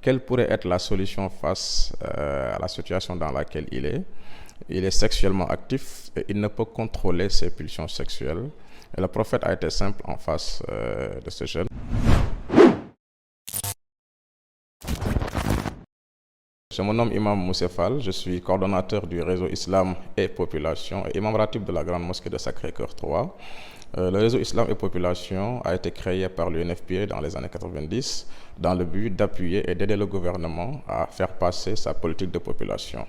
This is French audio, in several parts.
quelle pourrait être la solution face à la situation dans laquelle il est. Il est sexuellement actif et il ne peut contrôler ses pulsions sexuelles. Et le prophète a été simple en face de ce jeune. Je me nomme Imam Moussa Fall, je suis coordonnateur du réseau Islam et Population et imam ratib de la Grande Mosquée de Sacré-Cœur 3. Le réseau Islam et Population a été créé par l'UNFPA dans les années 90 dans le but d'appuyer et d'aider le gouvernement à faire passer sa politique de population.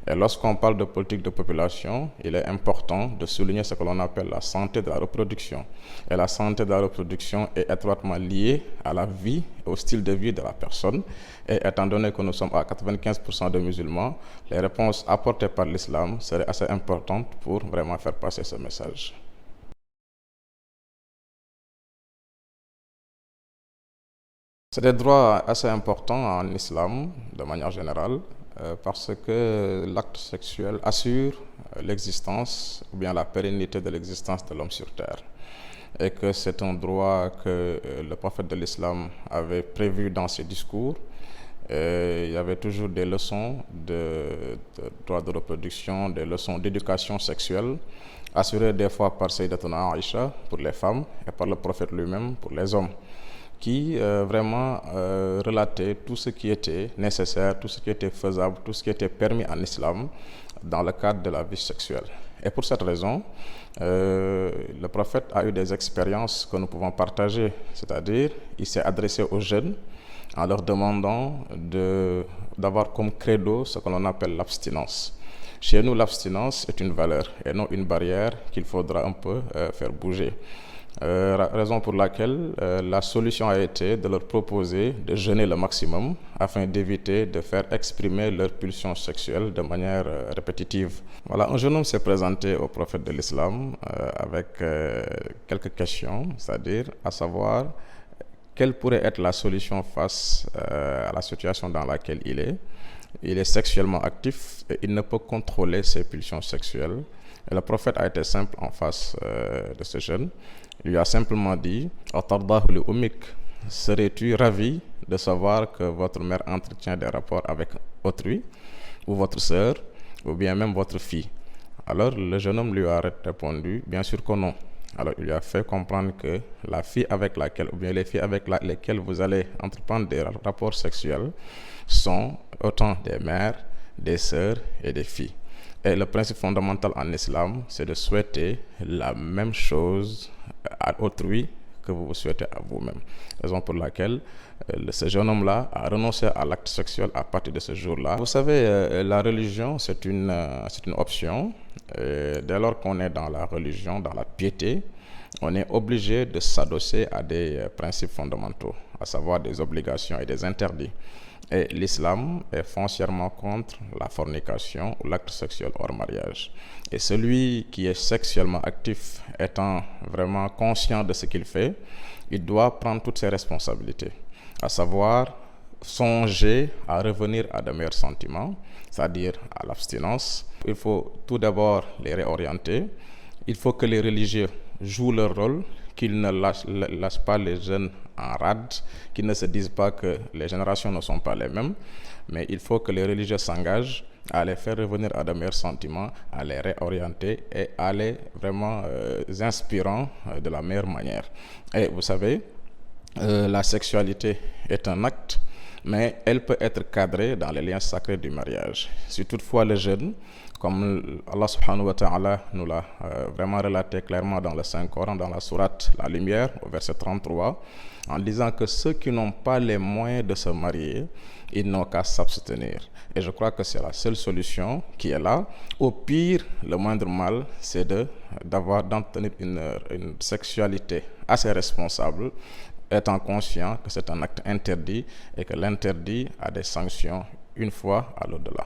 Et lorsqu'on parle de politique de population, il est important de souligner ce que l'on appelle la santé de la reproduction. Et la santé de la reproduction est étroitement liée à la vie, au style de vie de la personne. Et étant donné que nous sommes à 95% de musulmans, les réponses apportées par l'islam seraient assez importantes pour vraiment faire passer ce message. C'est des droits assez importants en islam, de manière générale, parce que l'acte sexuel assure l'existence ou bien la pérennité de l'existence de l'homme sur terre. Et que c'est un droit que le prophète de l'islam avait prévu dans ses discours. Il y avait toujours des leçons de droit de reproduction, des leçons d'éducation sexuelle, assurées des fois par Sayyidatuna Aïcha pour les femmes et par le prophète lui-même pour les hommes, qui vraiment relatait tout ce qui était nécessaire, tout ce qui était faisable, tout ce qui était permis en islam dans le cadre de la vie sexuelle. Et pour cette raison, le prophète a eu des expériences que nous pouvons partager, c'est-à-dire il s'est adressé aux jeunes en leur demandant d'avoir comme credo ce que l'on appelle l'abstinence. Chez nous, l'abstinence est une valeur et non une barrière qu'il faudra un peu faire bouger. Raison pour laquelle la solution a été de leur proposer de jeûner le maximum afin d'éviter de faire exprimer leurs pulsions sexuelles de manière répétitive. Voilà, un jeune homme s'est présenté au prophète de l'islam avec quelques questions, c'est-à-dire à savoir quelle pourrait être la solution face à la situation dans laquelle il est. Il est sexuellement actif et il ne peut contrôler ses pulsions sexuelles. Et le prophète a été simple en face de ce jeune. Il lui a simplement dit « Serais-tu ravi de savoir que votre mère entretient des rapports avec autrui, ou votre sœur, ou bien même votre fille ?» Alors le jeune homme lui a répondu « Bien sûr que non ». Alors il lui a fait comprendre que la fille avec laquelle, ou bien les filles avec lesquelles vous allez entreprendre des rapports sexuels sont autant des mères, des sœurs et des filles. Et le principe fondamental en islam, c'est de souhaiter la même chose à autrui que vous vous souhaitez à vous-même. Raison pour laquelle ce jeune homme-là a renoncé à l'acte sexuel à partir de ce jour-là. Vous savez, la religion, c'est une option. Dès lors qu'on est dans la religion, dans la piété, on est obligé de s'adosser à des principes fondamentaux, à savoir des obligations et des interdits. Et l'islam est foncièrement contre la fornication ou l'acte sexuel hors mariage. Et celui qui est sexuellement actif, étant vraiment conscient de ce qu'il fait, il doit prendre toutes ses responsabilités, à savoir songer à revenir à de meilleurs sentiments, c'est-à-dire à l'abstinence. Il faut tout d'abord les réorienter. Il faut que les religieux jouent leur rôle, qu'ils ne lâchent pas les jeunes en rade, qu'ils ne se disent pas que les générations ne sont pas les mêmes, mais il faut que les religieux s'engagent à les faire revenir à de meilleurs sentiments, à les réorienter et à les vraiment inspirant de la meilleure manière. Et vous savez, la sexualité est un acte, mais elle peut être cadrée dans les liens sacrés du mariage. Si toutefois le jeune, comme Allah subhanahu wa ta'ala nous l'a vraiment relaté clairement dans le Saint-Coran, dans la sourate La Lumière, au verset 33, en disant que ceux qui n'ont pas les moyens de se marier, ils n'ont qu'à s'abstenir. Et je crois que c'est la seule solution qui est là. Au pire, le moindre mal, c'est d'en tenir une sexualité assez responsable, étant conscient que c'est un acte interdit et que l'interdit a des sanctions une fois à l'au-delà.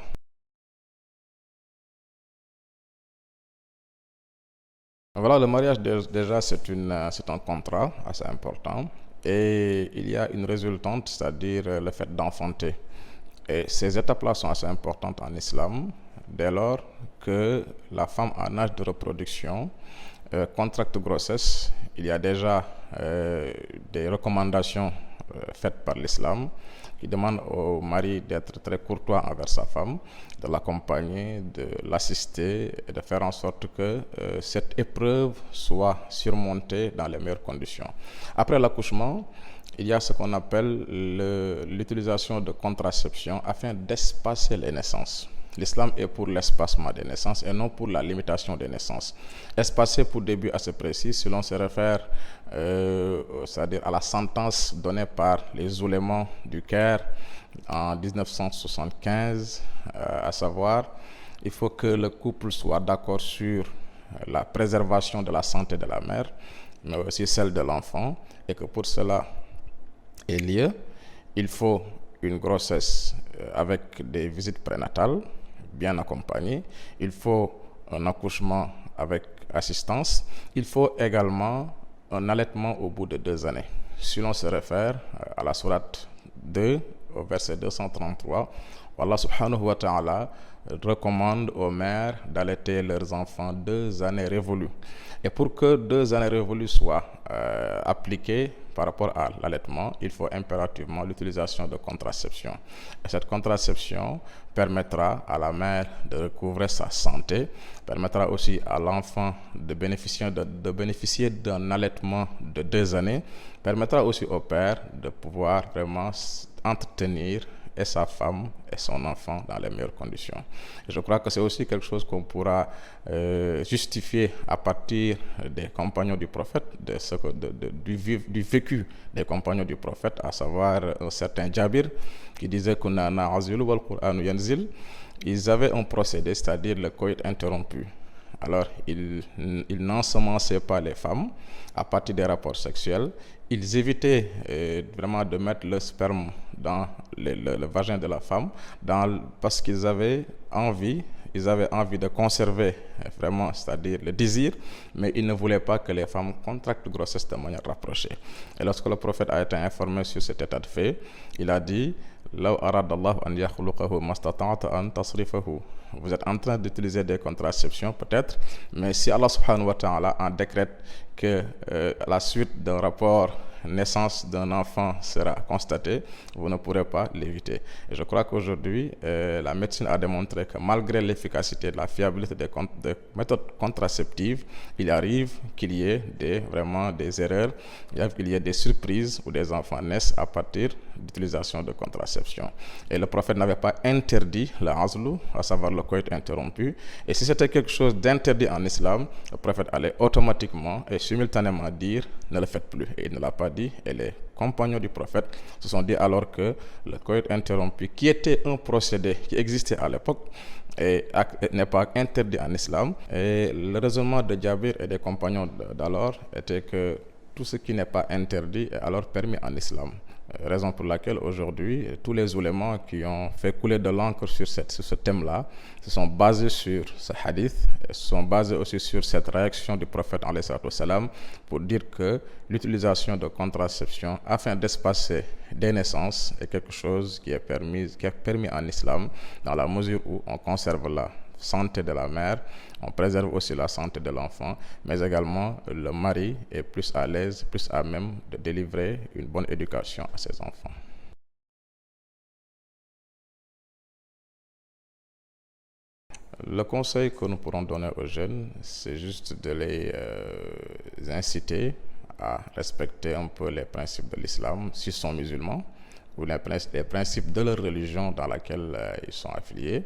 Voilà, le mariage déjà c'est un contrat assez important et il y a une résultante, c'est-à-dire le fait d'enfanter. Et ces étapes-là sont assez importantes en islam dès lors que la femme en âge de reproduction contracte grossesse. Il y a déjà des recommandations faite par l'islam, qui demande au mari d'être très courtois envers sa femme, de l'accompagner, de l'assister et de faire en sorte que cette épreuve soit surmontée dans les meilleures conditions. Après l'accouchement, il y a ce qu'on appelle l'utilisation de contraception afin d'espacer les naissances. L'islam est pour l'espacement des naissances et non pour la limitation des naissances. Espacer pour des buts assez précis, si l'on se réfère c'est-à-dire à la sentence donnée par les oulémas du Caire en 1975, à savoir, il faut que le couple soit d'accord sur la préservation de la santé de la mère, mais aussi celle de l'enfant, et que pour cela ait lieu, il faut une grossesse avec des visites prénatales bien accompagnées, il faut un accouchement avec assistance, il faut également un allaitement au bout de 2 années. Si l'on se réfère à la sourate 2, au verset 233, Allah subhanahu wa ta'ala recommande aux mères d'allaiter leurs enfants 2 années révolues. Et pour que 2 années révolues soient appliquées par rapport à l'allaitement, il faut impérativement l'utilisation de contraception. Et cette contraception permettra à la mère de recouvrer sa santé, permettra aussi à l'enfant de bénéficier d'un allaitement de 2 années, permettra aussi au père de pouvoir vraiment entretenir et sa femme et son enfant dans les meilleures conditions. Et je crois que c'est aussi quelque chose qu'on pourra justifier à partir des compagnons du prophète, du vécu des compagnons du prophète, à savoir un certain Jabir qui disait ils avaient un procédé, c'est-à-dire le coït interrompu. Alors, ils n'ensemençaient pas les femmes à partir des rapports sexuels. Ils évitaient vraiment de mettre le sperme dans le vagin de la femme parce qu'ils avaient envie de conserver vraiment, c'est-à-dire le désir, mais ils ne voulaient pas que les femmes contractent grossesse de manière rapprochée. Et lorsque le prophète a été informé sur cet état de fait, il a dit vous êtes en train d'utiliser des contraceptions peut-être, mais si Allah subhanahu wa ta'ala en décrète que la suite d'un rapport naissance d'un enfant sera constatée, vous ne pourrez pas l'éviter. Et je crois qu'aujourd'hui, la médecine a démontré que malgré l'efficacité et la fiabilité des méthodes contraceptives, il arrive qu'il y ait vraiment des erreurs, il arrive qu'il y ait des surprises où des enfants naissent à partir d'utilisation de contraception. Et le prophète n'avait pas interdit la azlu, à savoir le coït interrompu. Et si c'était quelque chose d'interdit en islam, le prophète allait automatiquement et simultanément dire ne le faites plus. Et il ne l'a pas dit. Et les compagnons du prophète se sont dit alors que le coït interrompu, qui était un procédé qui existait à l'époque, et n'est pas interdit en islam. Et le raisonnement de Jabir et des compagnons d'alors était que tout ce qui n'est pas interdit est alors permis en islam. Raison pour laquelle aujourd'hui, tous les oulémas qui ont fait couler de l'encre sur ce thème-là se sont basés sur ce hadith, et se sont basés aussi sur cette réaction du prophète alayhi salatu wassalam pour dire que l'utilisation de contraception afin d'espacer des naissances est quelque chose qui est permis en islam dans la mesure où on conserve la santé de la mère, on préserve aussi la santé de l'enfant, mais également le mari est plus à l'aise, plus à même de délivrer une bonne éducation à ses enfants. Le conseil que nous pourrons donner aux jeunes, c'est juste de les inciter à respecter un peu les principes de l'islam, s'ils sont musulmans, ou les principes de leur religion dans laquelle ils sont affiliés,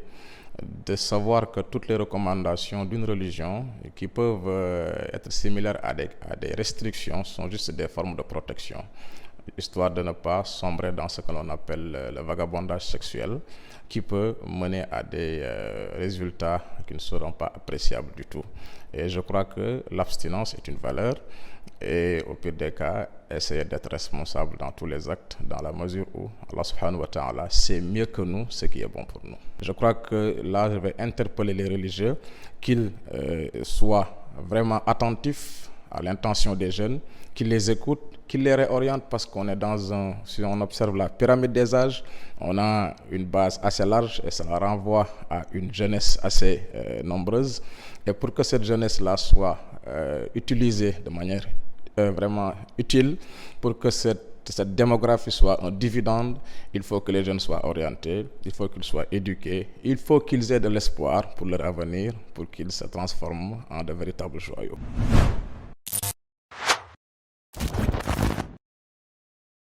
de savoir que toutes les recommandations d'une religion qui peuvent être similaires à des restrictions sont juste des formes de protection, histoire de ne pas sombrer dans ce que l'on appelle le vagabondage sexuel, qui peut mener à des résultats qui ne seront pas appréciables du tout. Et je crois que l'abstinence est une valeur et au pire des cas, essayer d'être responsable dans tous les actes dans la mesure où Allah subhanahu wa ta'ala sait mieux que nous ce qui est bon pour nous. Je crois que là, je vais interpeller les religieux qu'ils soient vraiment attentifs à l'intention des jeunes, qu'ils les écoutent, qu'ils les réorientent parce qu'on est si on observe la pyramide des âges, on a une base assez large et ça renvoie à une jeunesse assez nombreuse. Et pour que cette jeunesse-là soit utilisée de manière vraiment utile, pour que cette cette démographie soit un dividende, il faut que les jeunes soient orientés, il faut qu'ils soient éduqués, il faut qu'ils aient de l'espoir pour leur avenir, pour qu'ils se transforment en de véritables joyaux.